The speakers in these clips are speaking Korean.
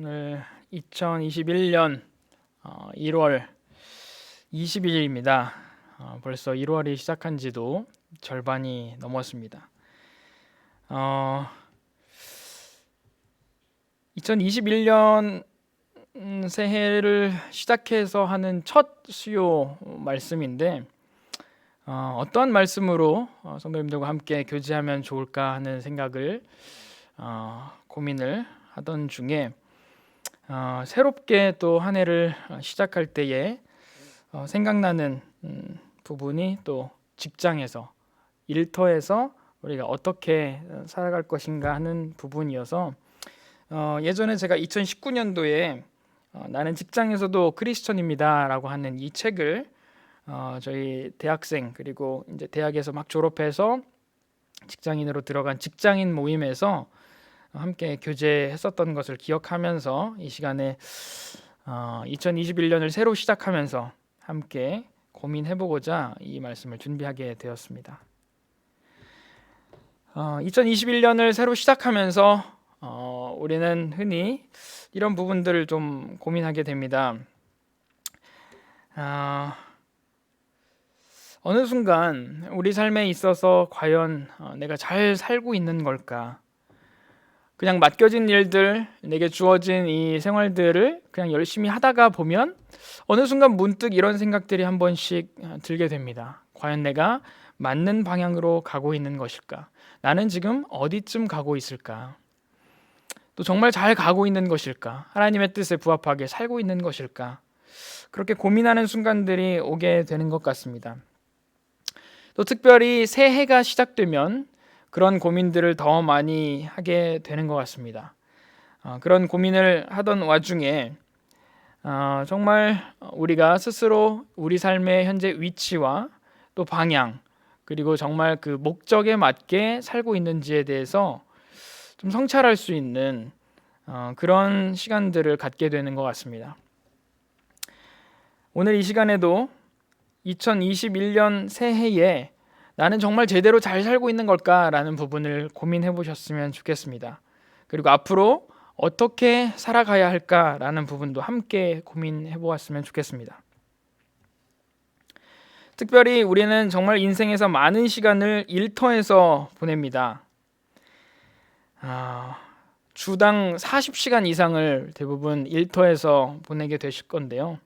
오늘 2021년 1월 20일입니다. 벌써 1월이 시작한 지도 절반이 넘었습니다. 2021년 새해를 시작해서 하는 첫 수요 말씀인데 어떠한 말씀으로 성도님들과 함께 교제하면 좋을까 하는 생각을 고민을 하던 중에 새롭게 또 한 해를 시작할 때에 생각나는 부분이 또 직장에서 일터에서 우리가 어떻게 살아갈 것인가 하는 부분이어서 예전에 제가 2019년도에 나는 직장에서도 크리스천입니다 라고 하는 이 책을 저희 대학생 그리고 이제 대학에서 막 졸업해서 직장인으로 들어간 직장인 모임에서 함께 교제했었던 것을 기억하면서 이 시간에 2021년을 새로 시작하면서 함께 고민해보고자 이 말씀을 준비하게 되었습니다. 2021년을 새로 시작하면서 우리는 흔히 이런 부분들을 좀 고민하게 됩니다. 어느 순간 우리 삶에 있어서 과연 내가 잘 살고 있는 걸까? 그냥 맡겨진 일들, 내게 주어진 이 생활들을 그냥 열심히 하다가 보면 어느 순간 문득 이런 생각들이 한 번씩 들게 됩니다. 과연 내가 맞는 방향으로 가고 있는 것일까? 나는 지금 어디쯤 가고 있을까? 또 정말 잘 가고 있는 것일까? 하나님의 뜻에 부합하게 살고 있는 것일까? 그렇게 고민하는 순간들이 오게 되는 것 같습니다. 또 특별히 새해가 시작되면 그런 고민들을 더 많이 하게 되는 것 같습니다. 그런 고민을 하던 와중에 정말 우리가 스스로 우리 삶의 현재 위치와 또 방향 그리고 정말 그 목적에 맞게 살고 있는지에 대해서 좀 성찰할 수 있는 그런 시간들을 갖게 되는 것 같습니다. 오늘 이 시간에도 2021년 새해에 나는 정말 제대로 잘 살고 있는 걸까라는 부분을 고민해 보셨으면 좋겠습니다. 그리고 앞으로 어떻게 살아가야 할까라는 부분도 함께 고민해 보았으면 좋겠습니다. 특별히 우리는 정말 인생에서 많은 시간을 일터에서 보냅니다. 주당 40시간 이상을 대부분 일터에서 보내게 되실 건데요.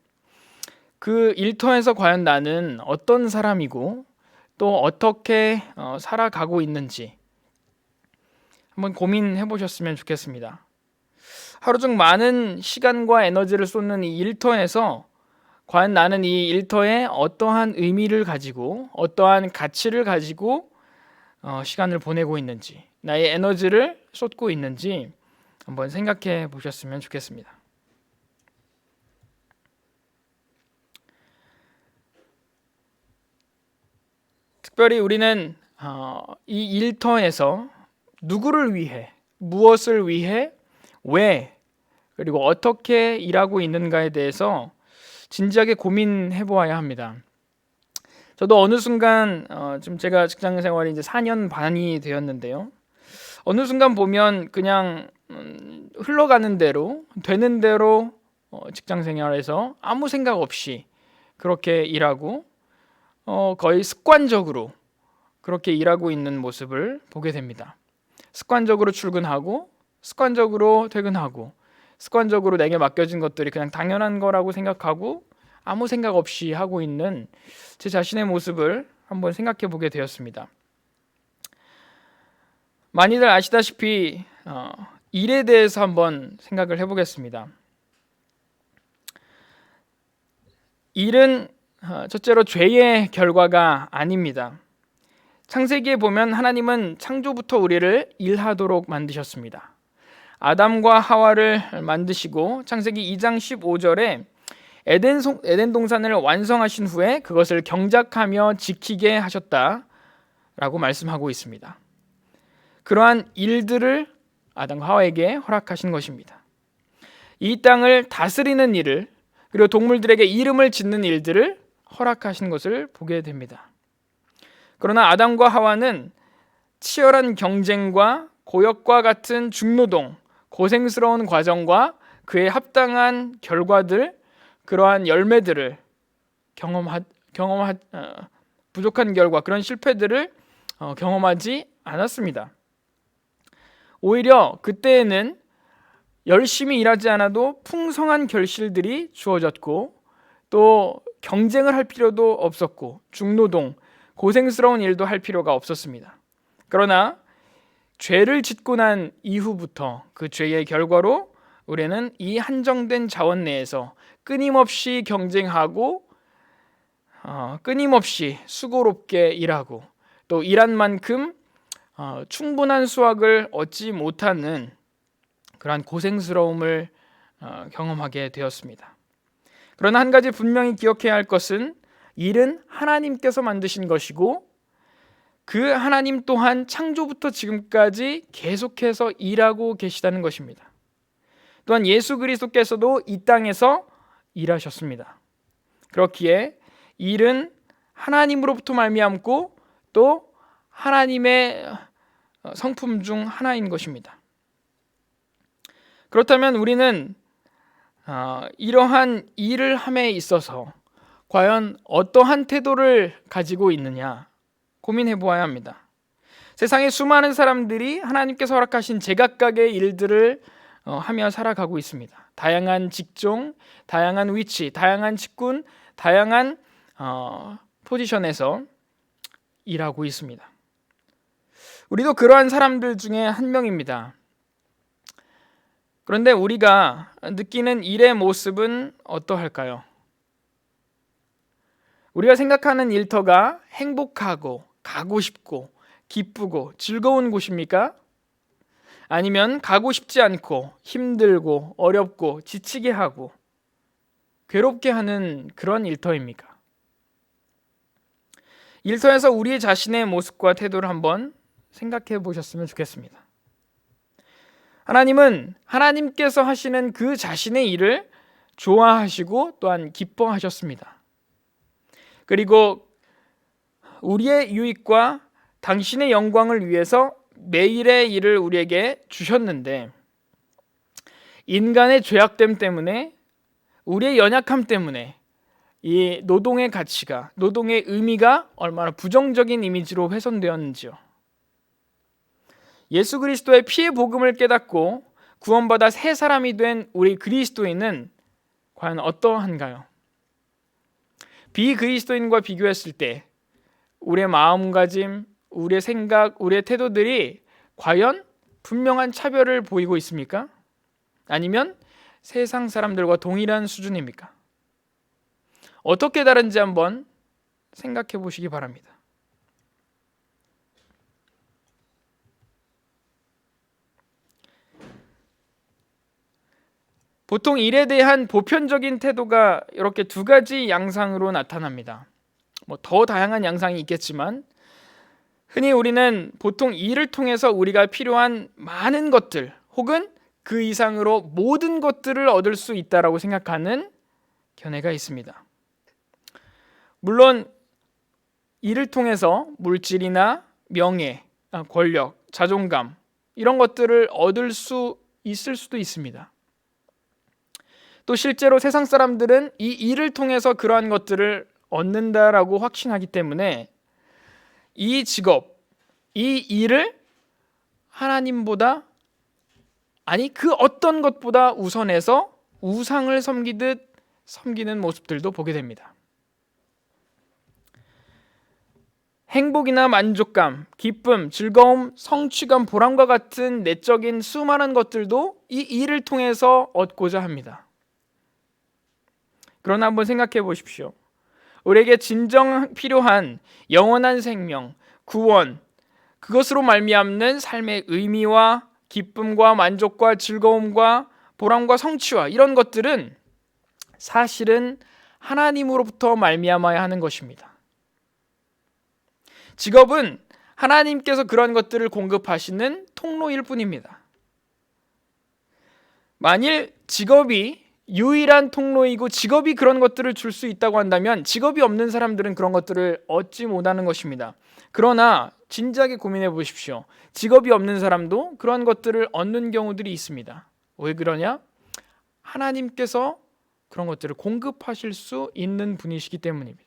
그 일터에서 과연 나는 어떤 사람이고 또 어떻게 살아가고 있는지 한번 고민해 보셨으면 좋겠습니다. 하루 중 많은 시간과 에너지를 쏟는 이 일터에서 과연 나는 이 일터에 어떠한 의미를 가지고 어떠한 가치를 가지고 시간을 보내고 있는지 나의 에너지를 쏟고 있는지 한번 생각해 보셨으면 좋겠습니다. 특별히 우리는 이 일터에서 누구를 위해, 무엇을 위해, 왜, 그리고 어떻게 일하고 있는가에 대해서 진지하게 고민해 보아야 합니다. 저도 어느 순간 지금 제가 직장 생활이 이제 4년 반이 되었는데요. 어느 순간 보면 그냥 흘러가는 대로, 되는 대로 직장 생활에서 아무 생각 없이 그렇게 일하고 거의 습관적으로 그렇게 일하고 있는 모습을 보게 됩니다. 습관적으로 출근하고 습관적으로 퇴근하고 습관적으로 내게 맡겨진 것들이 그냥 당연한 거라고 생각하고 아무 생각 없이 하고 있는 제 자신의 모습을 한번 생각해 보게 되었습니다. 많이들 아시다시피 일에 대해서 한번 생각을 해보겠습니다. 일은 첫째로 죄의 결과가 아닙니다. 창세기에 보면 하나님은 창조부터 우리를 일하도록 만드셨습니다. 아담과 하와를 만드시고 창세기 2장 15절에 에덴 동산을 완성하신 후에 그것을 경작하며 지키게 하셨다라고 말씀하고 있습니다. 그러한 일들을 아담과 하와에게 허락하신 것입니다. 이 땅을 다스리는 일을 그리고 동물들에게 이름을 짓는 일들을 허락하신 것을 보게 됩니다. 그러나 아담과 하와는 치열한 경쟁과 고역과 같은 중노동, 고생스러운 과정과 그에 합당한 결과들, 그러한 열매들을 부족한 결과, 그런 실패들을 경험하지 않았습니다. 오히려 그때에는 열심히 일하지 않아도 풍성한 결실들이 주어졌고, 또 경쟁을 할 필요도 없었고, 중노동, 고생스러운 일도 할 필요가 없었습니다. 그러나 죄를 짓고 난 이후부터 그 죄의 결과로 우리는 이 한정된 자원 내에서 끊임없이 경쟁하고 끊임없이 수고롭게 일하고, 또 일한 만큼 충분한 수확을 얻지 못하는 그러한 고생스러움을 경험하게 되었습니다. 그러나 한 가지 분명히 기억해야 할 것은, 일은 하나님께서 만드신 것이고 그 하나님 또한 창조부터 지금까지 계속해서 일하고 계시다는 것입니다. 또한 예수 그리스도께서도 이 땅에서 일하셨습니다. 그렇기에 일은 하나님으로부터 말미암고 또 하나님의 성품 중 하나인 것입니다. 그렇다면 우리는 이러한 일을 함에 있어서 과연 어떠한 태도를 가지고 있느냐 고민해 보아야 합니다. 세상에 수많은 사람들이 하나님께서 허락하신 제각각의 일들을 하며 살아가고 있습니다. 다양한 직종, 다양한 위치, 다양한 직군, 다양한 포지션에서 일하고 있습니다. 우리도 그러한 사람들 중에 한 명입니다. 그런데 우리가 느끼는 일의 모습은 어떠할까요? 우리가 생각하는 일터가 행복하고 가고 싶고 기쁘고 즐거운 곳입니까? 아니면 가고 싶지 않고 힘들고 어렵고 지치게 하고 괴롭게 하는 그런 일터입니까? 일터에서 우리 자신의 모습과 태도를 한번 생각해 보셨으면 좋겠습니다. 하나님은 하나님께서 하시는 그 자신의 일을 좋아하시고 또한 기뻐하셨습니다. 그리고 우리의 유익과 당신의 영광을 위해서 매일의 일을 우리에게 주셨는데, 인간의 죄악됨 때문에, 우리의 연약함 때문에 이 노동의 가치가, 노동의 의미가 얼마나 부정적인 이미지로 훼손되었는지요. 예수 그리스도의 피의 복음을 깨닫고 구원받아 새 사람이 된 우리 그리스도인은 과연 어떠한가요? 비그리스도인과 비교했을 때 우리의 마음가짐, 우리의 생각, 우리의 태도들이 과연 분명한 차별을 보이고 있습니까? 아니면 세상 사람들과 동일한 수준입니까? 어떻게 다른지 한번 생각해 보시기 바랍니다. 보통 일에 대한 보편적인 태도가 이렇게 두 가지 양상으로 나타납니다. 더 다양한 양상이 있겠지만, 흔히 우리는 보통 일을 통해서 우리가 필요한 많은 것들 혹은 그 이상으로 모든 것들을 얻을 수 있다라고 생각하는 견해가 있습니다. 물론 일을 통해서 물질이나 명예, 권력, 자존감 이런 것들을 얻을 수 있을 수도 있습니다. 또 실제로 세상 사람들은 이 일을 통해서 그러한 것들을 얻는다라고 확신하기 때문에 이 직업, 이 일을 하나님보다, 아니 그 어떤 것보다 우선해서 우상을 섬기듯 섬기는 모습들도 보게 됩니다. 행복이나 만족감, 기쁨, 즐거움, 성취감, 보람과 같은 내적인 수많은 것들도 이 일을 통해서 얻고자 합니다. 그러나 한번 생각해 보십시오. 우리에게 진정 필요한 영원한 생명, 구원, 그것으로 말미암는 삶의 의미와 기쁨과 만족과 즐거움과 보람과 성취와 이런 것들은 사실은 하나님으로부터 말미암아야 하는 것입니다. 직업은 하나님께서 그런 것들을 공급하시는 통로일 뿐입니다. 만일 직업이 유일한 통로이고 직업이 그런 것들을 줄 수 있다고 한다면 직업이 없는 사람들은 그런 것들을 얻지 못하는 것입니다. 그러나 진지하게 고민해 보십시오. 직업이 없는 사람도 그런 것들을 얻는 경우들이 있습니다. 왜 그러냐? 하나님께서 그런 것들을 공급하실 수 있는 분이시기 때문입니다.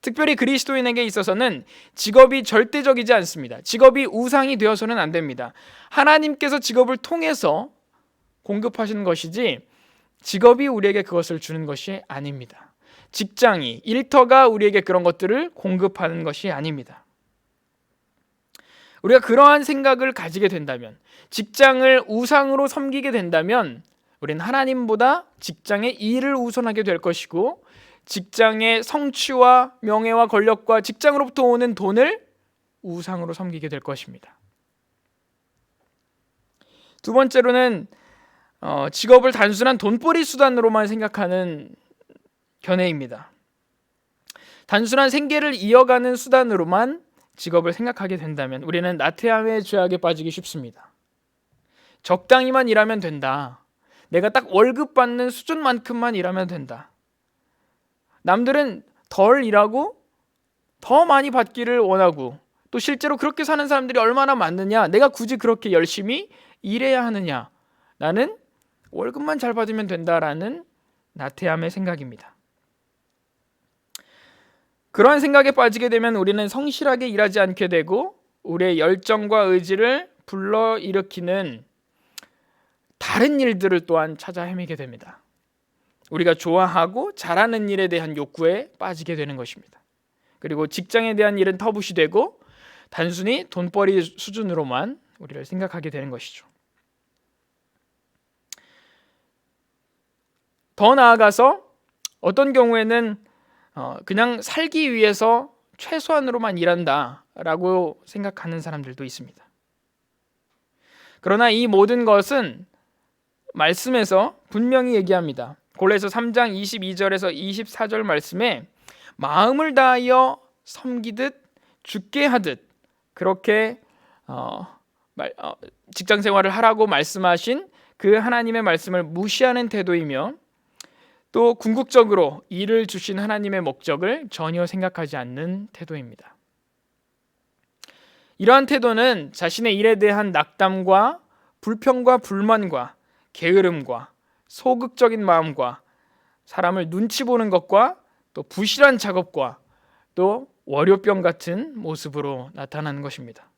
특별히 그리스도인에게 있어서는 직업이 절대적이지 않습니다. 직업이 우상이 되어서는 안 됩니다. 하나님께서 직업을 통해서 공급하시는 것이지 직업이 우리에게 그것을 주는 것이 아닙니다. 직장이, 일터가 우리에게 그런 것들을 공급하는 것이 아닙니다. 우리가 그러한 생각을 가지게 된다면, 직장을 우상으로 섬기게 된다면 우리는 하나님보다 직장의 일을 우선하게 될 것이고, 직장의 성취와 명예와 권력과 직장으로부터 오는 돈을 우상으로 섬기게 될 것입니다. 두 번째로는 직업을 단순한 돈벌이 수단으로만 생각하는 견해입니다. 단순한 생계를 이어가는 수단으로만 직업을 생각하게 된다면 우리는 나태함의 죄악에 빠지기 쉽습니다. 적당히만 일하면 된다. 내가 딱 월급 받는 수준만큼만 일하면 된다. 남들은 덜 일하고 더 많이 받기를 원하고, 또 실제로 그렇게 사는 사람들이 얼마나 많느냐, 내가 굳이 그렇게 열심히 일해야 하느냐, 나는 월급만 잘 받으면 된다라는 나태함의 생각입니다. 그러한 생각에 빠지게 되면 우리는 성실하게 일하지 않게 되고, 우리의 열정과 의지를 불러일으키는 다른 일들을 또한 찾아 헤매게 됩니다. 우리가 좋아하고 잘하는 일에 대한 욕구에 빠지게 되는 것입니다. 그리고 직장에 대한 일은 터부시되고 단순히 돈벌이 수준으로만 우리를 생각하게 되는 것이죠. 더 나아가서 어떤 경우에는 그냥 살기 위해서 최소한으로만 일한다라고 생각하는 사람들도 있습니다. 그러나 이 모든 것은 말씀에서 분명히 얘기합니다. 골로새서 3장 22절에서 24절 말씀에 마음을 다하여 섬기듯 죽게 하듯 그렇게 직장 생활을 하라고 말씀하신 그 하나님의 말씀을 무시하는 태도이며, 또 궁극적으로 일을 주신 하나님의 목적을 전혀 생각하지 않는 태도입니다. 이러한 태도는 자신의 일에 대한 낙담과 불평과 불만과 게으름과 소극적인 마음과 사람을 눈치 보는 것과 또 부실한 작업과 또 월요병 같은 모습으로 나타나는 것입니다.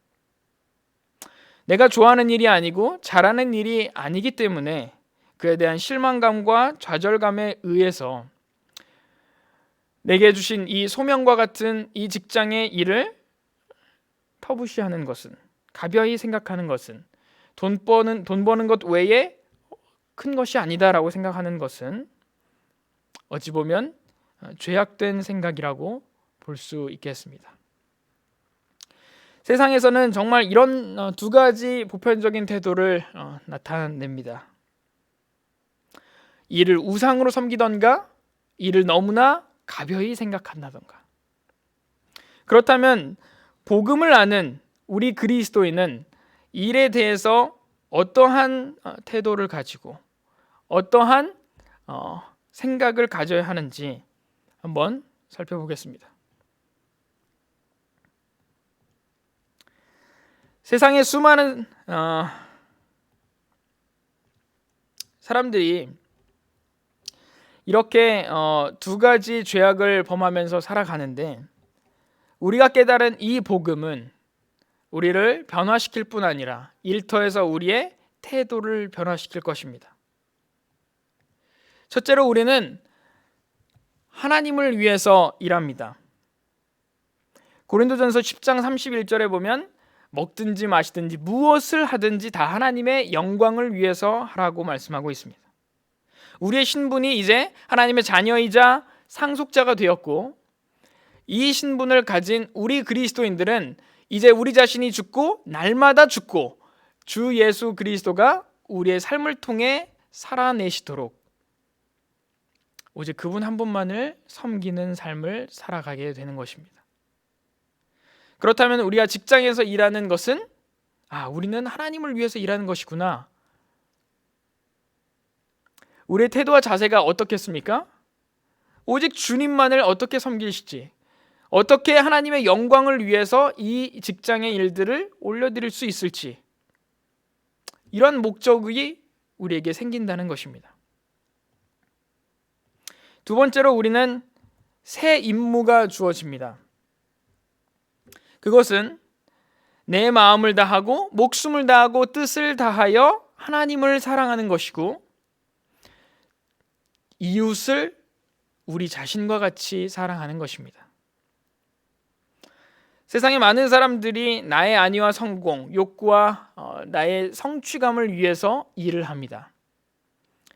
내가 좋아하는 일이 아니고 잘하는 일이 아니기 때문에 그에 대한 실망감과 좌절감에 의해서 내게 주신 이 소명과 같은 이 직장의 일을 터부시하는 것은, 가벼이 생각하는 것은, 돈 버는 것 외에 큰 것이 아니다라고 생각하는 것은 어찌 보면 죄악된 생각이라고 볼 수 있겠습니다. 세상에서는 정말 이런 두 가지 보편적인 태도를 나타냅니다. 이를 우상으로 섬기던가, 이를 너무나 가벼이 생각한다던가. 그렇다면 복음을 아는 우리 그리스도인은 일에 대해서 어떠한 태도를 가지고 어떠한 생각을 가져야 하는지 한번 살펴보겠습니다. 세상에 수많은 사람들이 이렇게 두 가지 죄악을 범하면서 살아가는데, 우리가 깨달은 이 복음은 우리를 변화시킬 뿐 아니라 일터에서 우리의 태도를 변화시킬 것입니다. 첫째로 우리는 하나님을 위해서 일합니다. 고린도전서 10장 31절에 보면 먹든지 마시든지 무엇을 하든지 다 하나님의 영광을 위해서 하라고 말씀하고 있습니다. 우리의 신분이 이제 하나님의 자녀이자 상속자가 되었고, 이 신분을 가진 우리 그리스도인들은 이제 우리 자신이 죽고 날마다 죽고 주 예수 그리스도가 우리의 삶을 통해 살아내시도록 오직 그분 한 분만을 섬기는 삶을 살아가게 되는 것입니다. 그렇다면 우리가 직장에서 일하는 것은 우리는 하나님을 위해서 일하는 것이구나. 우리의 태도와 자세가 어떻겠습니까? 오직 주님만을 어떻게 섬기실지, 어떻게 하나님의 영광을 위해서 이 직장의 일들을 올려드릴 수 있을지, 이런 목적이 우리에게 생긴다는 것입니다. 두 번째로 우리는 새 임무가 주어집니다. 그것은 내 마음을 다하고 목숨을 다하고 뜻을 다하여 하나님을 사랑하는 것이고 이웃을 우리 자신과 같이 사랑하는 것입니다. 세상에 많은 사람들이 나의 안위와 성공, 욕구와 나의 성취감을 위해서 일을 합니다.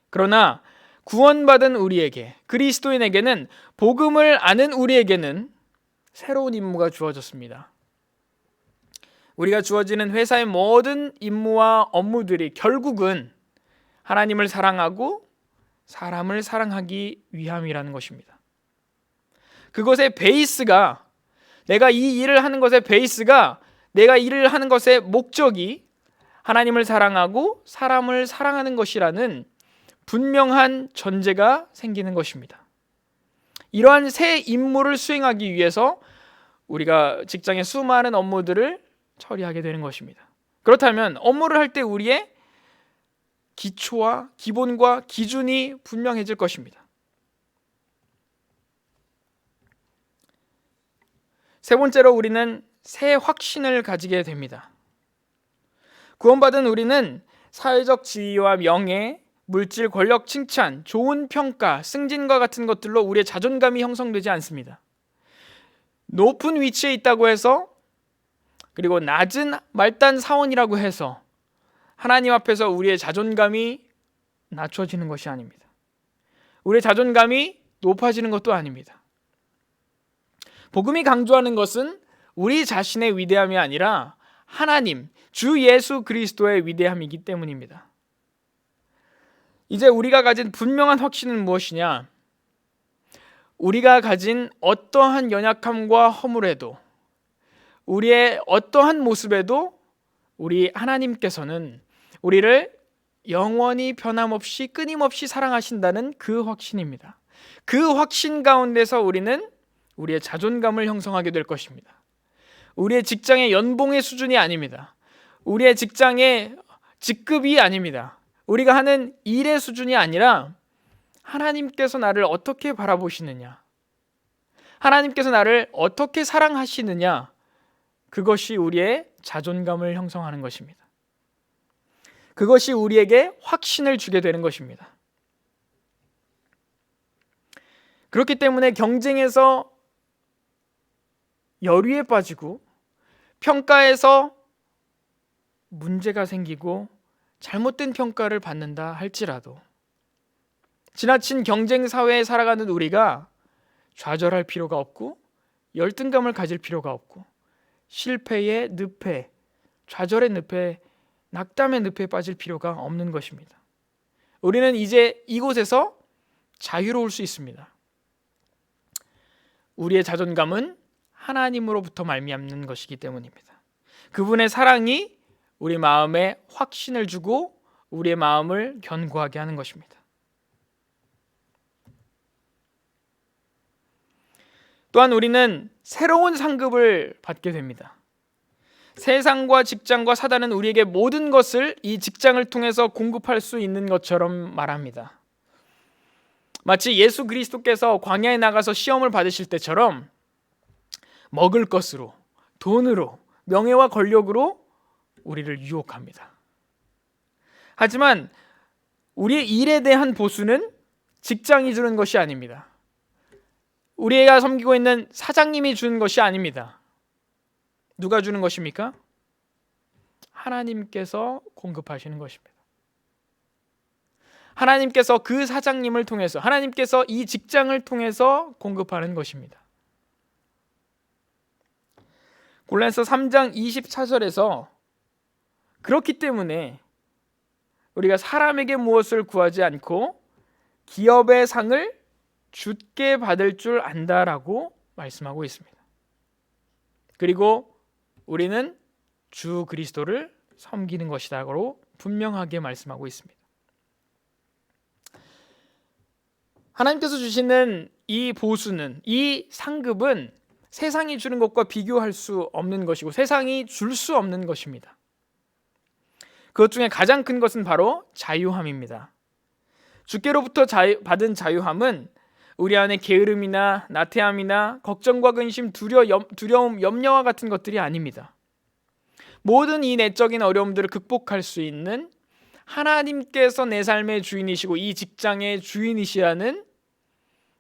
그러나 구원받은 우리에게, 그리스도인에게는, 복음을 아는 우리에게는 새로운 임무가 주어졌습니다. 우리가 주어지는 회사의 모든 임무와 업무들이 결국은 하나님을 사랑하고 사람을 사랑하기 위함이라는 것입니다. 그것의 베이스가, 내가 이 일을 하는 것의 베이스가, 내가 일을 하는 것의 목적이 하나님을 사랑하고 사람을 사랑하는 것이라는 분명한 전제가 생기는 것입니다. 이러한 새 임무를 수행하기 위해서 우리가 직장의 수많은 업무들을 처리하게 되는 것입니다. 그렇다면 업무를 할 때 우리의 기초와 기본과 기준이 분명해질 것입니다. 세 번째로 우리는 새 확신을 가지게 됩니다. 구원받은 우리는 사회적 지위와 명예, 물질, 권력, 칭찬, 좋은 평가, 승진과 같은 것들로 우리의 자존감이 형성되지 않습니다. 높은 위치에 있다고 해서, 그리고 낮은 말단 사원이라고 해서 하나님 앞에서 우리의 자존감이 낮춰지는 것이 아닙니다. 우리의 자존감이 높아지는 것도 아닙니다. 복음이 강조하는 것은 우리 자신의 위대함이 아니라 하나님, 주 예수 그리스도의 위대함이기 때문입니다. 이제 우리가 가진 분명한 확신은 무엇이냐? 우리가 가진 어떠한 연약함과 허물에도, 우리의 어떠한 모습에도 우리 하나님께서는 우리를 영원히 변함없이 끊임없이 사랑하신다는 그 확신입니다. 그 확신 가운데서 우리는 우리의 자존감을 형성하게 될 것입니다. 우리의 직장의 연봉의 수준이 아닙니다. 우리의 직장의 직급이 아닙니다. 우리가 하는 일의 수준이 아니라 하나님께서 나를 어떻게 바라보시느냐, 하나님께서 나를 어떻게 사랑하시느냐, 그것이 우리의 자존감을 형성하는 것입니다. 그것이 우리에게 확신을 주게 되는 것입니다. 그렇기 때문에 경쟁에서 열의에 빠지고 평가에서 문제가 생기고 잘못된 평가를 받는다 할지라도 지나친 경쟁 사회에 살아가는 우리가 좌절할 필요가 없고 열등감을 가질 필요가 없고 실패의 늪에, 좌절의 늪에, 낙담의 늪에 빠질 필요가 없는 것입니다. 우리는 이제 이곳에서 자유로울 수 있습니다. 우리의 자존감은 하나님으로부터 말미암는 것이기 때문입니다. 그분의 사랑이 우리 마음에 확신을 주고 우리의 마음을 견고하게 하는 것입니다. 또한 우리는 새로운 상급을 받게 됩니다. 세상과 직장과 사단은 우리에게 모든 것을 이 직장을 통해서 공급할 수 있는 것처럼 말합니다. 마치 예수 그리스도께서 광야에 나가서 시험을 받으실 때처럼 먹을 것으로, 돈으로, 명예와 권력으로 우리를 유혹합니다. 하지만 우리의 일에 대한 보수는 직장이 주는 것이 아닙니다. 우리가 섬기고 있는 사장님이 주는 것이 아닙니다. 누가 주는 것입니까? 하나님께서 공급하시는 것입니다. 하나님께서 그 사장님을 통해서, 하나님께서 이 직장을 통해서 공급하는 것입니다. 골로새서 3장 24절에서 그렇기 때문에 우리가 사람에게 무엇을 구하지 않고 기업의 상을 주께 받을 줄 안다라고 말씀하고 있습니다. 그리고 우리는 주 그리스도를 섬기는 것이다라고 분명하게 말씀하고 있습니다. 하나님께서 주시는 이 보수는, 이 상급은 세상이 주는 것과 비교할 수 없는 것이고 세상이 줄 수 없는 것입니다. 그것 중에 가장 큰 것은 바로 자유함입니다. 주께로부터 받은 자유함은 우리 안에 게으름이나 나태함이나 걱정과 근심, 두려움, 염려와 같은 것들이 아닙니다. 모든 이 내적인 어려움들을 극복할 수 있는 하나님께서 내 삶의 주인이시고 이 직장의 주인이시라는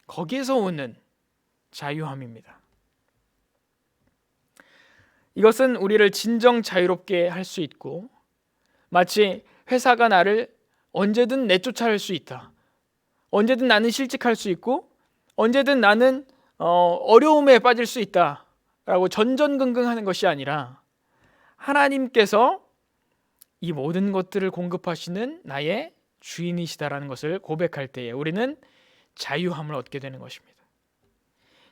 거기에서 오는 자유함입니다. 이것은 우리를 진정 자유롭게 할 수 있고, 마치 회사가 나를 언제든 내쫓아할 수 있다, 언제든 나는 실직할 수 있고 언제든 나는 어려움에 빠질 수 있다 라고 전전긍긍하는 것이 아니라, 하나님께서 이 모든 것들을 공급하시는 나의 주인이시다라는 것을 고백할 때에 우리는 자유함을 얻게 되는 것입니다.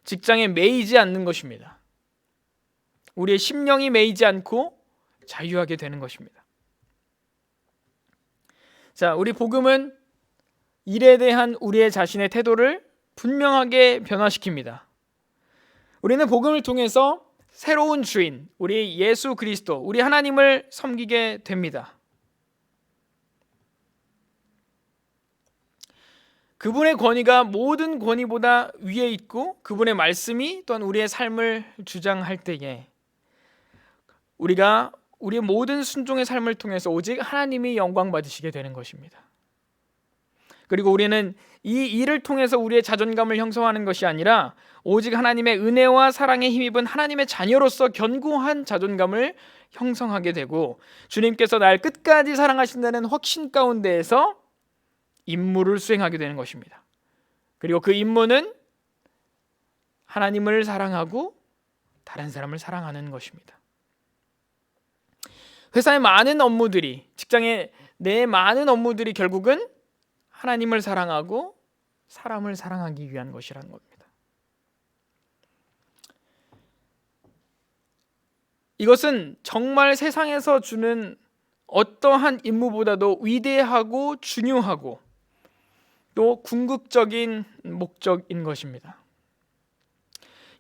직장에 매이지 않는 것입니다. 우리의 심령이 매이지 않고 자유하게 되는 것입니다. 자, 우리 복음은 일에 대한 우리의 자신의 태도를 분명하게 변화시킵니다. 우리는 복음을 통해서 새로운 주인, 우리 예수 그리스도, 우리 하나님을 섬기게 됩니다. 그분의 권위가 모든 권위보다 위에 있고 그분의 말씀이 또한 우리의 삶을 주장할 때에 우리가 우리의 모든 순종의 삶을 통해서 오직 하나님이 영광 받으시게 되는 것입니다. 그리고 우리는 이 일을 통해서 우리의 자존감을 형성하는 것이 아니라 오직 하나님의 은혜와 사랑에 힘입은 하나님의 자녀로서 견고한 자존감을 형성하게 되고, 주님께서 날 끝까지 사랑하신다는 확신 가운데에서 임무를 수행하게 되는 것입니다. 그리고 그 임무는 하나님을 사랑하고 다른 사람을 사랑하는 것입니다. 회사의 많은 업무들이, 직장의 내 많은 업무들이 결국은 하나님을 사랑하고 사람을 사랑하기 위한 것이라는 겁니다. 이것은 정말 세상에서 주는 어떠한 임무보다도 위대하고 중요하고 또 궁극적인 목적인 것입니다.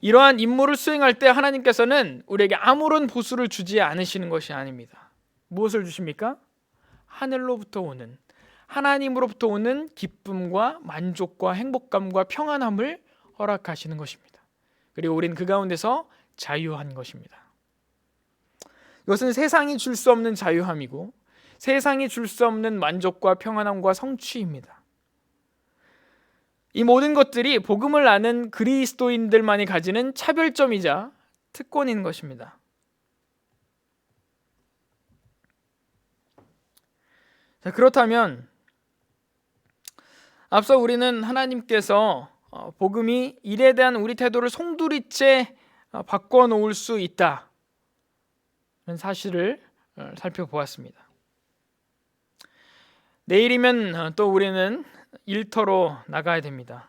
이러한 임무를 수행할 때 하나님께서는 우리에게 아무런 보수를 주지 않으시는 것이 아닙니다. 무엇을 주십니까? 하늘로부터 오는, 하나님으로부터 오는 기쁨과 만족과 행복감과 평안함을 허락하시는 것입니다. 그리고 우리는 그 가운데서 자유한 것입니다. 이것은 세상이 줄 수 없는 자유함이고 세상이 줄 수 없는 만족과 평안함과 성취입니다. 이 모든 것들이 복음을 아는 그리스도인들만이 가지는 차별점이자 특권인 것입니다. 자, 그렇다면 앞서 우리는 하나님께서 복음이 일에 대한 우리 태도를 송두리째 바꿔놓을 수 있다는 사실을 살펴보았습니다. 내일이면 또 우리는 일터로 나가야 됩니다.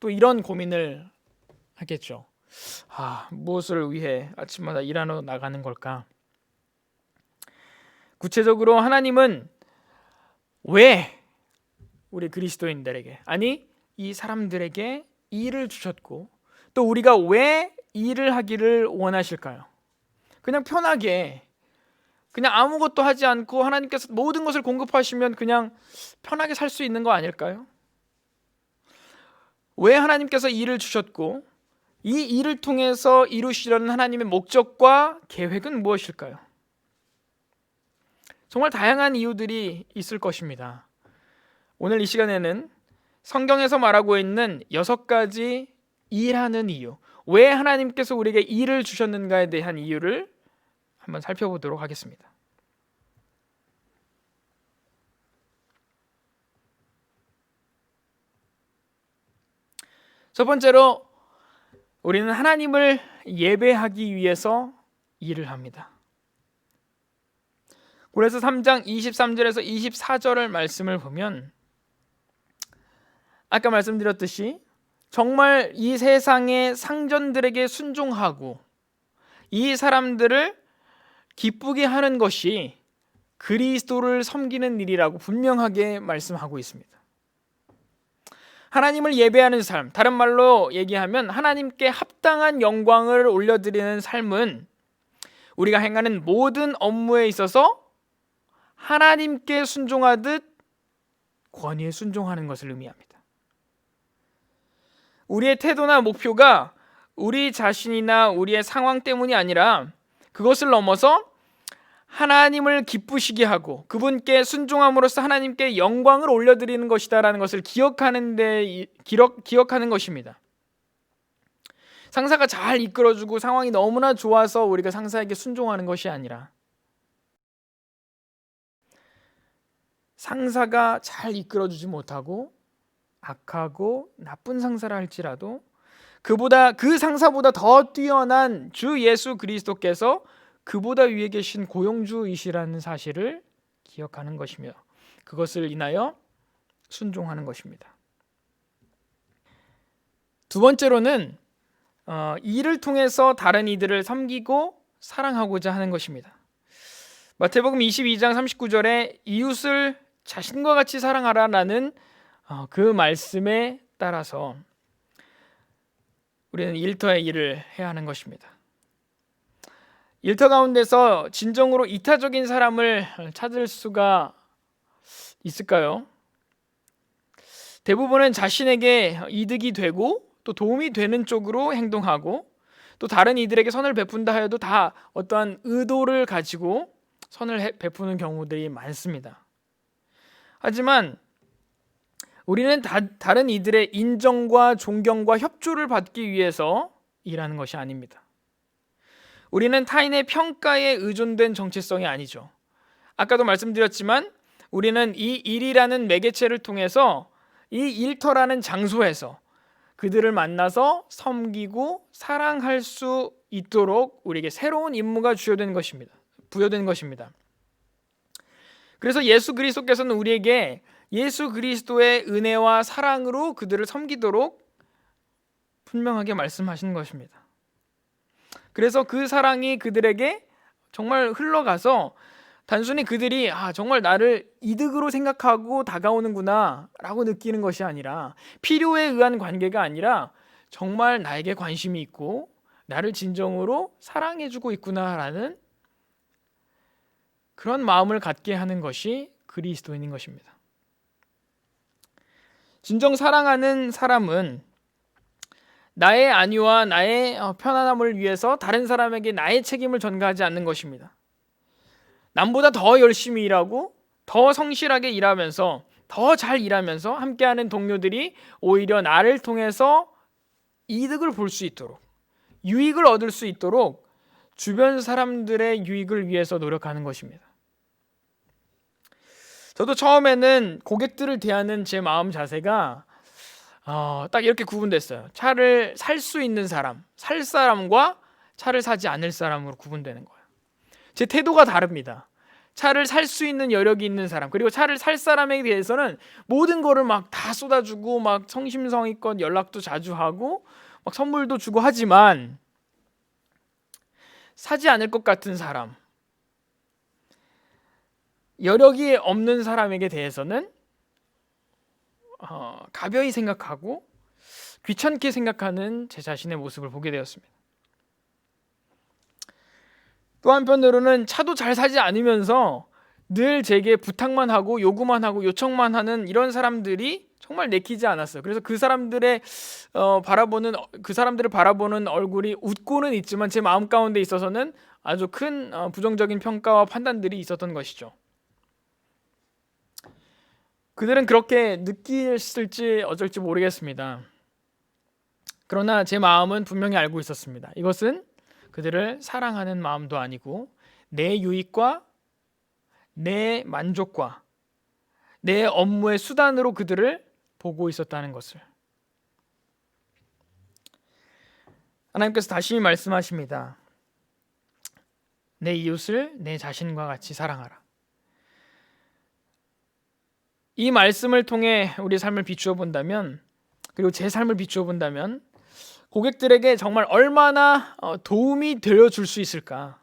또 이런 고민을 하겠죠. 무엇을 위해 아침마다 일하러 나가는 걸까? 구체적으로 하나님은 왜 우리 그리스도인들에게, 아니 이 사람들에게 일을 주셨고 또 우리가 왜 일을 하기를 원하실까요? 그냥 편하게, 그냥 아무것도 하지 않고 하나님께서 모든 것을 공급하시면 그냥 편하게 살 수 있는 거 아닐까요? 왜 하나님께서 일을 주셨고 이 일을 통해서 이루시려는 하나님의 목적과 계획은 무엇일까요? 정말 다양한 이유들이 있을 것입니다. 오늘 이 시간에는 성경에서 말하고 있는 6가지 일하는 이유, 왜 하나님께서 우리에게 일을 주셨는가에 대한 이유를 한번 살펴보도록 하겠습니다. 첫 번째로 우리는 하나님을 예배하기 위해서 일을 합니다. 그래서 3장 23절에서 24절을 말씀을 보면 아까 말씀드렸듯이 정말 이 세상의 상전들에게 순종하고 이 사람들을 기쁘게 하는 것이 그리스도를 섬기는 일이라고 분명하게 말씀하고 있습니다. 하나님을 예배하는 삶, 다른 말로 얘기하면 하나님께 합당한 영광을 올려드리는 삶은 우리가 행하는 모든 업무에 있어서 하나님께 순종하듯 권위에 순종하는 것을 의미합니다. 우리의 태도나 목표가 우리 자신이나 우리의 상황 때문이 아니라 그것을 넘어서 하나님을 기쁘시게 하고 그분께 순종함으로써 하나님께 영광을 올려드리는 것이다라는 것을 기억하는 것입니다. 상사가 잘 이끌어주고 상황이 너무나 좋아서 우리가 상사에게 순종하는 것이 아니라 상사가 잘 이끌어주지 못하고 악하고 나쁜 상사라 할지라도 그 상사보다 더 뛰어난 주 예수 그리스도께서 그보다 위에 계신 고용주이시라는 사실을 기억하는 것이며 그것을 인하여 순종하는 것입니다. 두 번째로는 일을 통해서 다른 이들을 섬기고 사랑하고자 하는 것입니다. 마태복음 22장 39절에 이웃을 자신과 같이 사랑하라라는 그 말씀에 따라서 우리는 일터의 일을 해야 하는 것입니다. 일터 가운데서 진정으로 이타적인 사람을 찾을 수가 있을까요? 대부분은 자신에게 이득이 되고 또 도움이 되는 쪽으로 행동하고 또 다른 이들에게 선을 베푼다 하여도 다 어떠한 의도를 가지고 선을 베푸는 경우들이 많습니다. 하지만 우리는 다른 이들의 인정과 존경과 협조를 받기 위해서 일하는 것이 아닙니다. 우리는 타인의 평가에 의존된 정체성이 아니죠. 아까도 말씀드렸지만 우리는 이 일이라는 매개체를 통해서 이 일터라는 장소에서 그들을 만나서 섬기고 사랑할 수 있도록 우리에게 새로운 임무가 부여된 것입니다. 그래서 예수 그리스도께서는 우리에게 예수 그리스도의 은혜와 사랑으로 그들을 섬기도록 분명하게 말씀하시는 것입니다. 그래서 그 사랑이 그들에게 정말 흘러가서 단순히 그들이 정말 나를 이득으로 생각하고 다가오는구나 라고 느끼는 것이 아니라 필요에 의한 관계가 아니라 정말 나에게 관심이 있고 나를 진정으로 사랑해주고 있구나라는 그런 마음을 갖게 하는 것이 그리스도인인 것입니다. 진정 사랑하는 사람은 나의 안위와 나의 편안함을 위해서 다른 사람에게 나의 책임을 전가하지 않는 것입니다. 남보다 더 열심히 일하고 더 성실하게 일하면서 더 잘 일하면서 함께하는 동료들이 오히려 나를 통해서 이득을 볼 수 있도록 유익을 얻을 수 있도록 주변 사람들의 유익을 위해서 노력하는 것입니다. 저도 처음에는 고객들을 대하는 제 마음 자세가 딱 이렇게 구분됐어요. 차를 살 수 있는 사람, 살 사람과 차를 사지 않을 사람으로 구분되는 거예요. 제 태도가 다릅니다. 차를 살 수 있는 여력이 있는 사람, 그리고 차를 살 사람에 대해서는 모든 거를 막 다 쏟아주고 막 성심성의껏 연락도 자주 하고 막 선물도 주고 하지만 사지 않을 것 같은 사람, 여력이 없는 사람에게 대해서는 가벼이 생각하고 귀찮게 생각하는 제 자신의 모습을 보게 되었습니다. 또 한편으로는 차도 잘 사지 않으면서 늘 제게 부탁만 하고 요구만 하고 요청만 하는 이런 사람들이 정말 내키지 않았어요. 그래서 그 사람들을 바라보는 얼굴이 웃고는 있지만 제 마음 가운데 있어서는 아주 큰 부정적인 평가와 판단들이 있었던 것이죠. 그들은 그렇게 느꼈을지 어쩔지 모르겠습니다. 그러나 제 마음은 분명히 알고 있었습니다. 이것은 그들을 사랑하는 마음도 아니고 내 유익과 내 만족과 내 업무의 수단으로 그들을 보고 있었다는 것을. 하나님께서 다시 말씀하십니다. 내 이웃을 내 자신과 같이 사랑하라. 이 말씀을 통해 우리 삶을 비추어 본다면, 그리고 제 삶을 비추어 본다면 고객들에게 정말 얼마나 도움이 되어줄 수 있을까?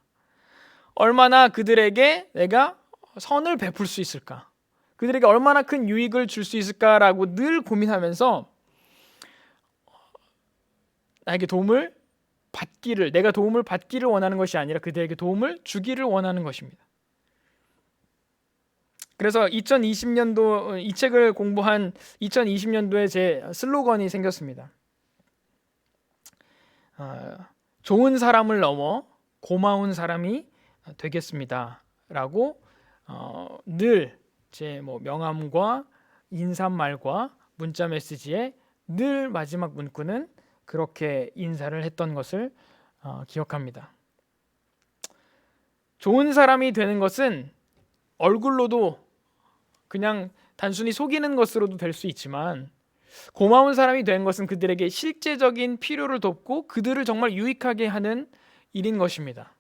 얼마나 그들에게 내가 선을 베풀 수 있을까? 그들에게 얼마나 큰 유익을 줄 수 있을까라고 늘 고민하면서 내가 도움을 받기를 원하는 것이 아니라 그들에게 도움을 주기를 원하는 것입니다. 그래서 2020년도 이 책을 공부한 2020년도에 제 슬로건이 생겼습니다. 좋은 사람을 넘어 고마운 사람이 되겠습니다 라고 늘 제 명함과 인사말과 문자 메시지에 늘 마지막 문구는 그렇게 인사를 했던 것을 기억합니다. 좋은 사람이 되는 것은 얼굴로도 그냥 단순히 속이는 것으로도 될 수 있지만, 고마운 사람이 된 것은 그들에게 실제적인 필요를 돕고 그들을 정말 유익하게 하는 일인 것입니다.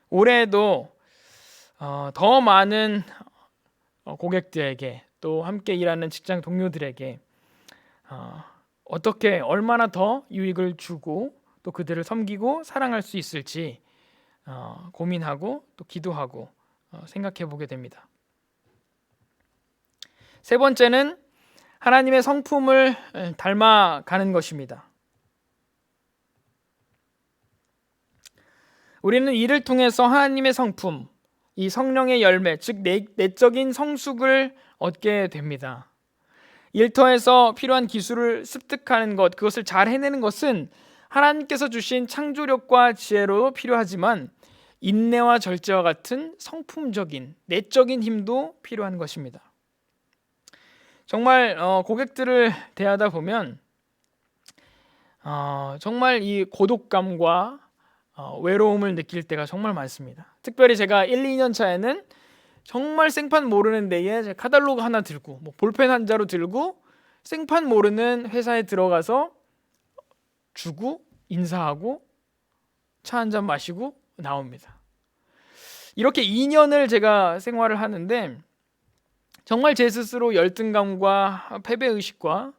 올해에도 더 많은 고객들에게, 또 함께 일하는 직장 동료들에게 어떻게 얼마나 더 유익을 주고 또 그들을 섬기고 사랑할 수 있을지 고민하고 또 기도하고 생각해 보게 됩니다. 세 번째는 하나님의 성품을 닮아가는 것입니다. 우리는 이를 통해서 하나님의 성품, 이 성령의 열매, 즉 내적인 성숙을 얻게 됩니다. 일터에서 필요한 기술을 습득하는 것, 그것을 잘 해내는 것은 하나님께서 주신 창조력과 지혜로 필요하지만 인내와 절제와 같은 성품적인 내적인 힘도 필요한 것입니다. 정말 고객들을 대하다 보면 정말 이 고독감과 외로움을 느낄 때가 정말 많습니다. 특별히 제가 1, 2년 차에는 정말 생판 모르는 데에 카탈로그 하나 들고 볼펜 한 자루 들고 생판 모르는 회사에 들어가서 주고 인사하고 차 한 잔 마시고 나옵니다. 이렇게 2년을 제가 생활을 하는데 정말 제 스스로 열등감과 패배의식과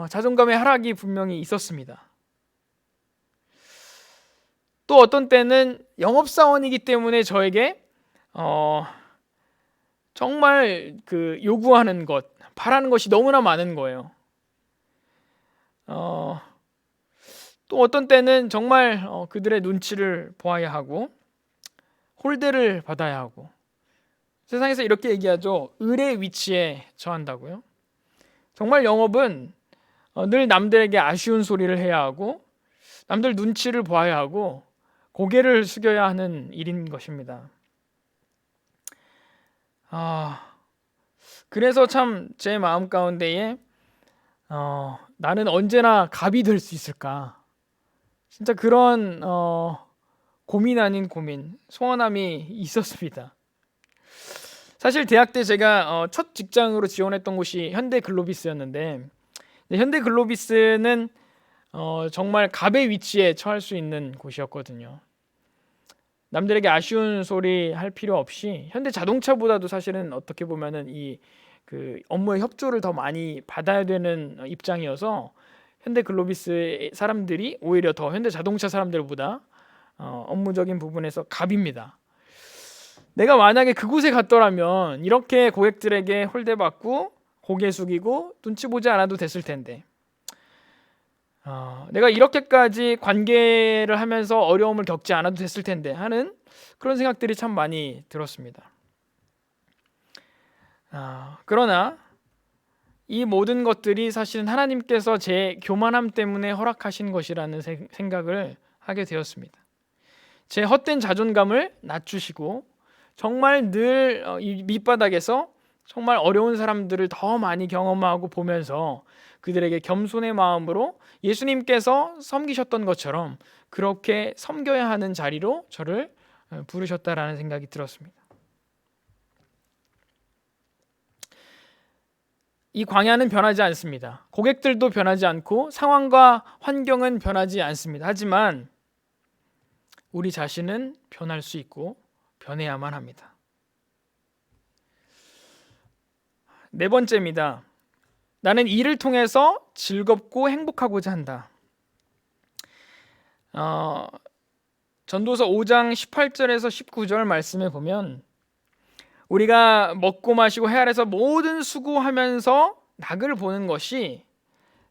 자존감의 하락이 분명히 있었습니다. 또 어떤 때는 영업사원이기 때문에 저에게 정말 그 요구하는 것, 바라는 것이 너무나 많은 거예요. 또 어떤 때는 정말 그들의 눈치를 보아야 하고 홀대를 받아야 하고, 세상에서 이렇게 얘기하죠. 을의 위치에 처한다고요. 정말 영업은 늘 남들에게 아쉬운 소리를 해야 하고 남들 눈치를 봐야 하고 고개를 숙여야 하는 일인 것입니다. 그래서 참 제 마음 가운데에 나는 언제나 갑이 될 수 있을까? 진짜 그런 고민 아닌 고민, 소원함이 있었습니다. 사실 대학 때 제가 첫 직장으로 지원했던 곳이 현대글로비스였는데, 현대글로비스는 정말 갑의 위치에 처할 수 있는 곳이었거든요. 남들에게 아쉬운 소리 할 필요 없이 현대자동차보다도 사실은 어떻게 보면은 그 업무의 협조를 더 많이 받아야 되는 입장이어서 현대글로비스 사람들이 오히려 더 현대자동차 사람들보다 업무적인 부분에서 갑입니다. 내가 만약에 그곳에 갔더라면 이렇게 고객들에게 홀대받고 고개 숙이고 눈치 보지 않아도 됐을 텐데, 내가 이렇게까지 관계를 하면서 어려움을 겪지 않아도 됐을 텐데 하는 그런 생각들이 참 많이 들었습니다. 그러나 이 모든 것들이 사실은 하나님께서 제 교만함 때문에 허락하신 것이라는 생각을 하게 되었습니다. 제 헛된 자존감을 낮추시고 정말 늘 이 밑바닥에서 정말 어려운 사람들을 더 많이 경험하고 보면서 그들에게 겸손의 마음으로 예수님께서 섬기셨던 것처럼 그렇게 섬겨야 하는 자리로 저를 부르셨다라는 생각이 들었습니다. 이 광야는 변하지 않습니다. 고객들도 변하지 않고 상황과 환경은 변하지 않습니다. 하지만 우리 자신은 변할 수 있고 변해야만 합니다. 네 번째입니다. 나는 일을 통해서 즐겁고 행복하고자 한다. 전도서 5장 18절에서 19절 말씀에 보면 우리가 먹고 마시고 해 아래서 모든 수고하면서 낙을 보는 것이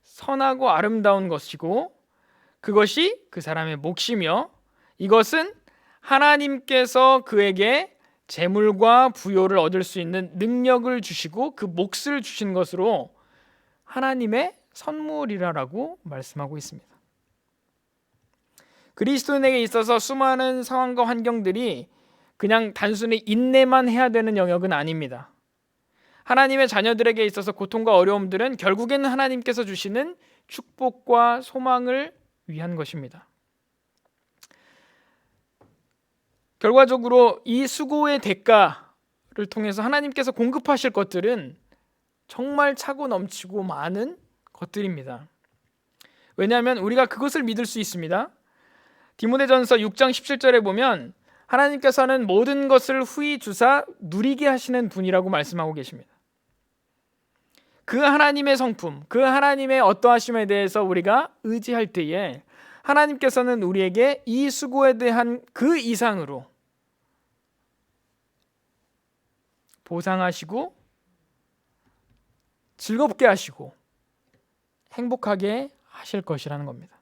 선하고 아름다운 것이고 그것이 그 사람의 몫이며 이것은 하나님께서 그에게 재물과 부요를 얻을 수 있는 능력을 주시고 그 몫을 주신 것으로 하나님의 선물이라고 말씀하고 있습니다. 그리스도인에게 있어서 수많은 상황과 환경들이 그냥 단순히 인내만 해야 되는 영역은 아닙니다. 하나님의 자녀들에게 있어서 고통과 어려움들은 결국에는 하나님께서 주시는 축복과 소망을 위한 것입니다. 결과적으로 이 수고의 대가를 통해서 하나님께서 공급하실 것들은 정말 차고 넘치고 많은 것들입니다. 왜냐하면 우리가 그것을 믿을 수 있습니다. 디모데전서 6장 17절에 보면 하나님께서는 모든 것을 후히 주사 누리게 하시는 분이라고 말씀하고 계십니다. 그 하나님의 성품, 그 하나님의 어떠하심에 대해서 우리가 의지할 때에 하나님께서는 우리에게 이 수고에 대한 그 이상으로 보상하시고 즐겁게 하시고 행복하게 하실 것이라는 겁니다.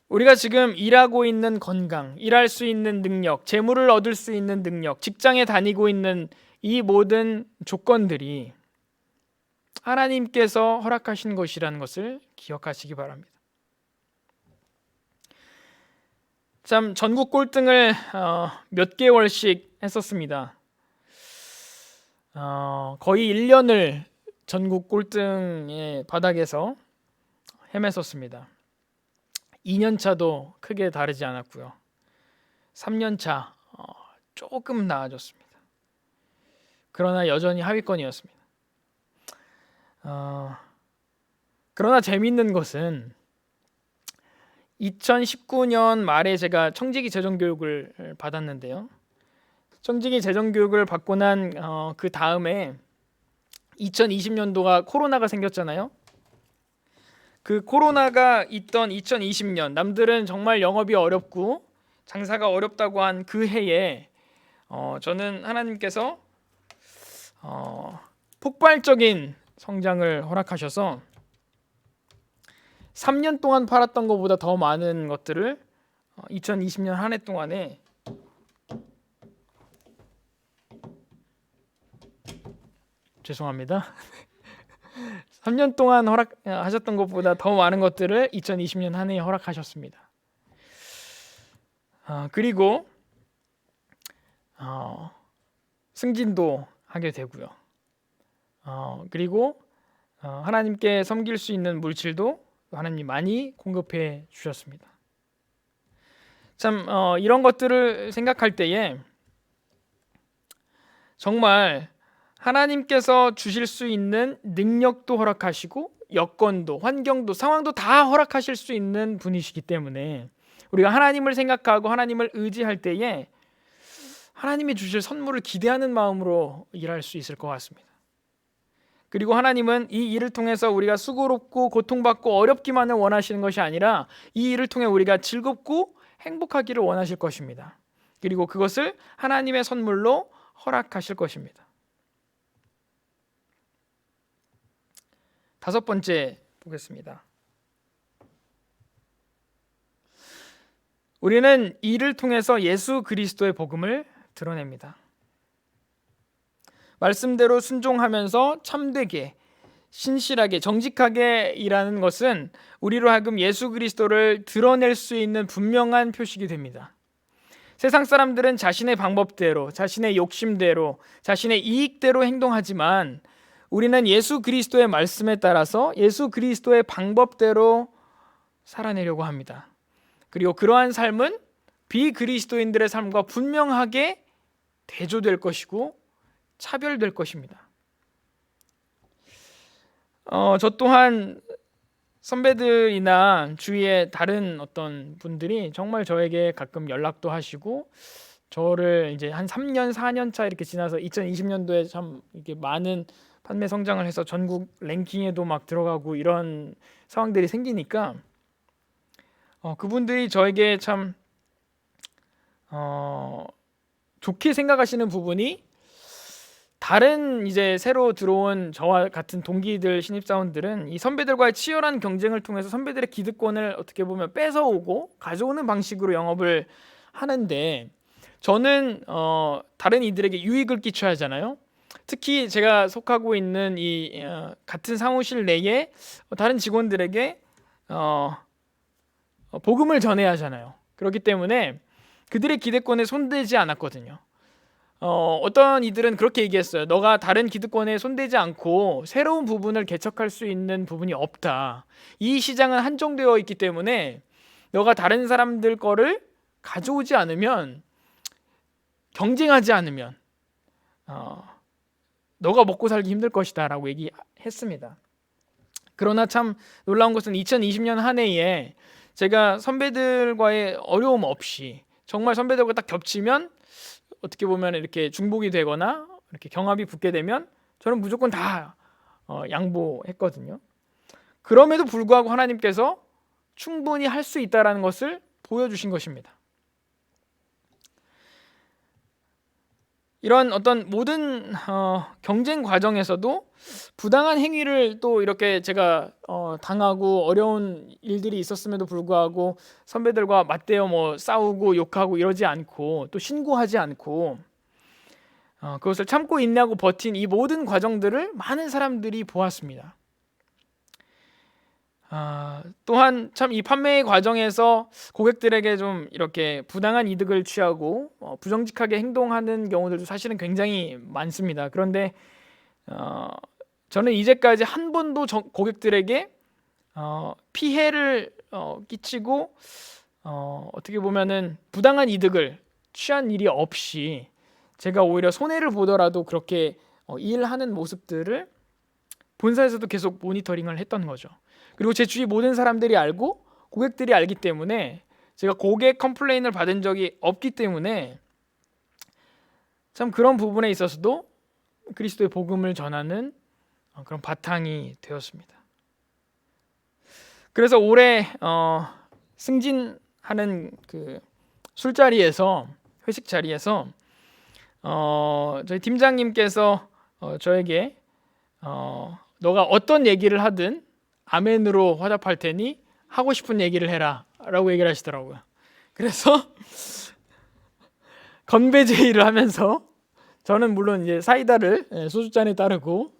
우리가 지금 일하고 있는 건강, 일할 수 있는 능력, 재물을 얻을 수 있는 능력, 직장에 다니고 있는 이 모든 조건들이 하나님께서 허락하신 것이라는 것을 기억하시기 바랍니다. 참 전국 꼴등을 몇 개월씩 했었습니다. 거의 1년을 전국 꼴등의 바닥에서 헤맸었습니다. 2년차도 크게 다르지 않았고요. 3년차 조금 나아졌습니다. 그러나 여전히 하위권이었습니다. 그러나 재미있는 것은 2019년 말에 제가 청지기 재정교육을 받았는데요. 청지기 재정교육을 받고 난 그 다음에 2020년도가 코로나가 생겼잖아요. 그 코로나가 있던 2020년, 남들은 정말 영업이 어렵고 장사가 어렵다고 한 그 해에 저는 하나님께서 폭발적인 성장을 허락하셔서 3년 동안 팔았던 것보다 더 많은 것들을 2020년 한 해 동안에 죄송합니다. 3년 동안 허락하셨던 것보다 더 많은 것들을 2020년 한 해에 허락하셨습니다. 그리고 승진도 하게 되고요. 그리고 하나님께 섬길 수 있는 물질도 하나님 많이 공급해 주셨습니다. 참 이런 것들을 생각할 때에 정말 하나님께서 주실 수 있는 능력도 허락하시고 여건도 환경도 상황도 다 허락하실 수 있는 분이시기 때문에 우리가 하나님을 생각하고 하나님을 의지할 때에 하나님이 주실 선물을 기대하는 마음으로 일할 수 있을 것 같습니다. 그리고 하나님은 이 일을 통해서 우리가 수고롭고 고통받고 어렵기만을 원하시는 것이 아니라 이 일을 통해 우리가 즐겁고 행복하기를 원하실 것입니다. 그리고 그것을 하나님의 선물로 허락하실 것입니다. 5번째 보겠습니다. 우리는 이를 통해서 예수 그리스도의 복음을 드러냅니다. 말씀대로 순종하면서 참되게, 신실하게, 정직하게 일하는 것은 우리로 하여금 예수 그리스도를 드러낼 수 있는 분명한 표식이 됩니다. 세상 사람들은 자신의 방법대로, 자신의 욕심대로, 자신의 이익대로 행동하지만 우리는 예수 그리스도의 말씀에 따라서 예수 그리스도의 방법대로 살아내려고 합니다. 그리고 그러한 삶은 비그리스도인들의 삶과 분명하게 대조될 것이고 차별될 것입니다. 저 또한 선배들이나 주위의 다른 어떤 분들이 정말 저에게 가끔 연락도 하시고 저를 이제 한 3년, 4년 차 이렇게 지나서 2020년도에 참 이렇게 많은 판매 성장을 해서 전국 랭킹에도 막 들어가고 이런 상황들이 생기니까 그분들이 저에게 참 좋게 생각하시는 부분이 다른 이제 새로 들어온 저와 같은 동기들 신입사원들은 이 선배들과의 치열한 경쟁을 통해서 선배들의 기득권을 어떻게 보면 뺏어오고 가져오는 방식으로 영업을 하는데 저는 다른 이들에게 유익을 끼쳐야 하잖아요. 특히 제가 속하고 있는 이 같은 사무실 내에 다른 직원들에게 복음을 전해야 하잖아요. 그렇기 때문에 그들의 기득권에 손대지 않았거든요. 어떤 이들은 그렇게 얘기했어요. 너가 다른 기득권에 손대지 않고 새로운 부분을 개척할 수 있는 부분이 없다. 이 시장은 한정되어 있기 때문에 너가 다른 사람들 거를 가져오지 않으면, 경쟁하지 않으면 너가 먹고 살기 힘들 것이다 라고 얘기했습니다. 그러나 참 놀라운 것은 2020년 한 해에 제가 선배들과의 어려움 없이, 정말 선배들과 딱 겹치면 어떻게 보면 이렇게 중복이 되거나 이렇게 경합이 붙게 되면 저는 무조건 다 양보했거든요. 그럼에도 불구하고 하나님께서 충분히 할 수 있다라는 것을 보여주신 것입니다. 이런 어떤 모든 경쟁 과정에서도 부당한 행위를 또 이렇게 제가 당하고 어려운 일들이 있었음에도 불구하고 선배들과 맞대어 싸우고 욕하고 이러지 않고 또 신고하지 않고 그것을 참고 인내하고 버틴 이 모든 과정들을 많은 사람들이 보았습니다. 또한 참 이 판매 과정에서 고객들에게 좀 이렇게 부당한 이득을 취하고 부정직하게 행동하는 경우들도 사실은 굉장히 많습니다. 그런데 저는 이제까지 한 번도 고객들에게 피해를 끼치고 어떻게 보면은 부당한 이득을 취한 일이 없이, 제가 오히려 손해를 보더라도 그렇게 일하는 모습들을 본사에서도 계속 모니터링을 했던 거죠. 그리고 제 주위 모든 사람들이 알고 고객들이 알기 때문에 제가 고객 컴플레인을 받은 적이 없기 때문에 참 그런 부분에 있어서도 그리스도의 복음을 전하는 그런 바탕이 되었습니다. 그래서 올해 승진하는 그 술자리에서, 회식 자리에서 저희 팀장님께서 저에게 너가 어떤 얘기를 하든 아멘으로 화답할 테니 하고 싶은 얘기를 해라 라고 얘기를 하시더라고요. 그래서 건배 제의를 하면서 저는 물론 이제 사이다를 소주잔에 따르고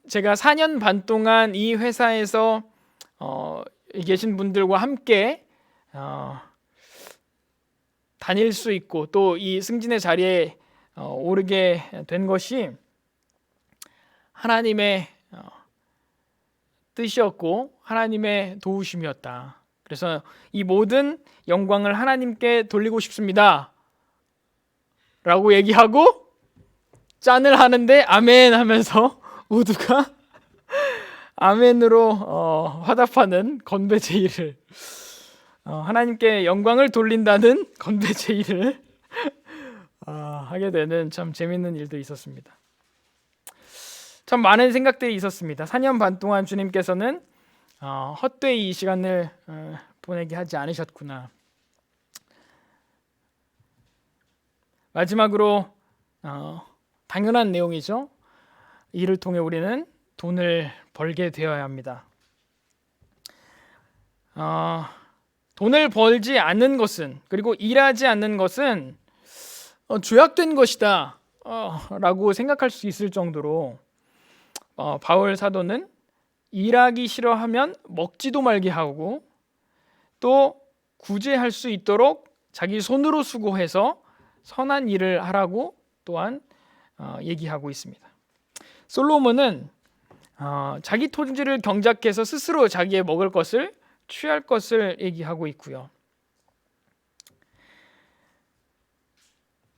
제가 4년 반 동안 이 회사에서 계신 분들과 함께 다닐 수 있고 또 이 승진의 자리에 오르게 된 것이 하나님의 뜻이었고 하나님의 도우심이었다. 그래서 이 모든 영광을 하나님께 돌리고 싶습니다 라고 얘기하고 짠을 하는데 아멘 하면서 모두가 아멘으로 화답하는 건배 제의를, 하나님께 영광을 돌린다는 건배 제의를 하게 되는 참 재밌는 일도 있었습니다. 참 많은 생각들이 있었습니다. 4년 반 동안 주님께서는 헛되이 이 시간을 보내게 하지 않으셨구나. 마지막으로 당연한 내용이죠. 이를 통해 우리는 돈을 벌게 되어야 합니다. 돈을 벌지 않는 것은, 그리고 일하지 않는 것은 죄악된 것이다 라고 생각할 수 있을 정도로 바울 사도는 일하기 싫어하면 먹지도 말게 하고 또 구제할 수 있도록 자기 손으로 수고해서 선한 일을 하라고 또한 얘기하고 있습니다. 솔로몬은 자기 토지를 경작해서 스스로 자기의 먹을 것을 취할 것을 얘기하고 있고요.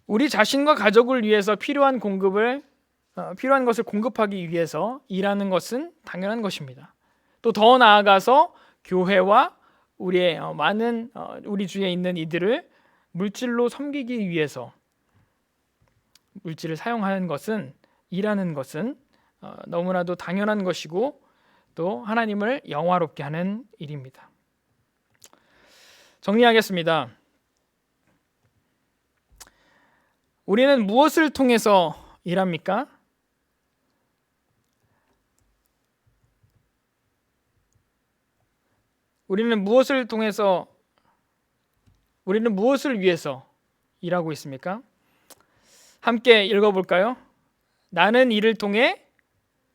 우리 자신과 가족을 위해서 필요한 것을 공급하기 위해서 일하는 것은 당연한 것입니다. 또 더 나아가서 교회와 우리의 많은 우리 주위에 있는 이들을 물질로 섬기기 위해서 물질을 사용하는 것은, 일하는 것은 너무나도 당연한 것이고 또 하나님을 영화롭게 하는 일입니다. 정리하겠습니다. 우리는 무엇을 통해서 일합니까? 우리는 무엇을 위해서 일하고 있습니까? 함께 읽어볼까요? 나는 이를 통해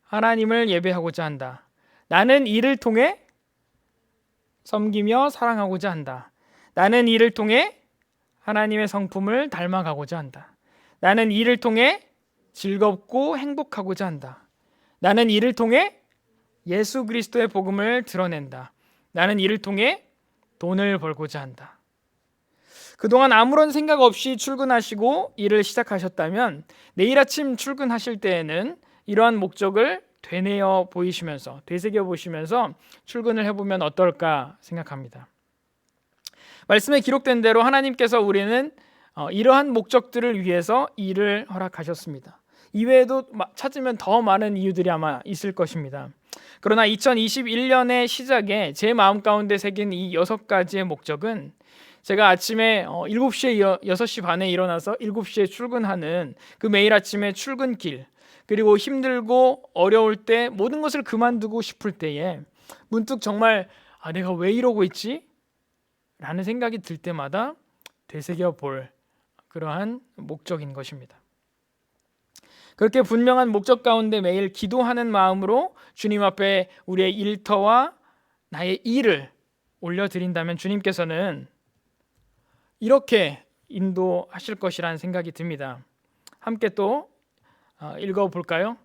하나님을 예배하고자 한다. 나는 이를 통해 섬기며 사랑하고자 한다. 나는 이를 통해 하나님의 성품을 닮아가고자 한다. 나는 이를 통해 즐겁고 행복하고자 한다. 나는 이를 통해 예수 그리스도의 복음을 드러낸다. 나는 이를 통해 돈을 벌고자 한다. 그동안 아무런 생각 없이 출근하시고 일을 시작하셨다면 내일 아침 출근하실 때에는 이러한 목적을 되새겨 보시면서 출근을 해보면 어떨까 생각합니다. 말씀에 기록된 대로 하나님께서 우리는 이러한 목적들을 위해서 일을 허락하셨습니다. 이외에도 찾으면 더 많은 이유들이 아마 있을 것입니다. 그러나 2021년의 시작에 제 마음 가운데 새긴 이 6가지의 목적은 제가 아침에 7시에 6시 반에 일어나서 7시에 출근하는 그 매일 아침의 출근길, 그리고 힘들고 어려울 때 모든 것을 그만두고 싶을 때에 문득 정말 내가 왜 이러고 있지? 라는 생각이 들 때마다 되새겨 볼 그러한 목적인 것입니다. 그렇게 분명한 목적 가운데 매일 기도하는 마음으로 주님 앞에 우리의 일터와 나의 일을 올려드린다면 주님께서는 이렇게 인도하실 것이라는 생각이 듭니다. 함께 또 읽어볼까요?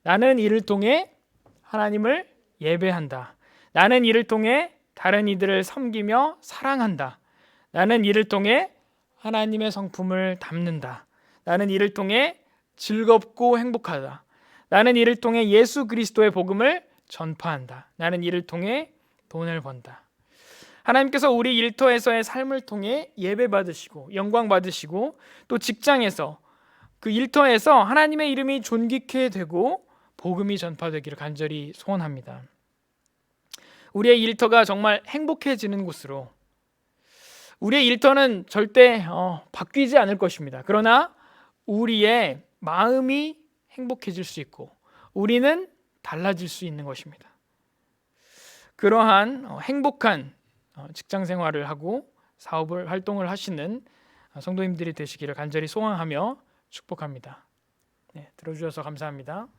나는 이를 통해 하나님을 예배한다. 나는 이를 통해 다른 이들을 섬기며 사랑한다. 나는 이를 통해 하나님의 성품을 담는다. 나는 이를 통해 즐겁고 행복하다. 나는 이를 통해 예수 그리스도의 복음을 전파한다. 나는 이를 통해 돈을 번다. 하나님께서 우리 일터에서의 삶을 통해 예배 받으시고 영광 받으시고 또 직장에서 그 일터에서 하나님의 이름이 존귀케 되고 복음이 전파되기를 간절히 소원합니다. 우리의 일터가 정말 행복해지는 곳으로, 우리의 일터는 절대 바뀌지 않을 것입니다. 그러나 우리의 마음이 행복해질 수 있고 우리는 달라질 수 있는 것입니다. 그러한 행복한 직장 생활을 하고 사업을 활동을 하시는 성도님들이 되시기를 간절히 소원하며 축복합니다. 들어주셔서 감사합니다.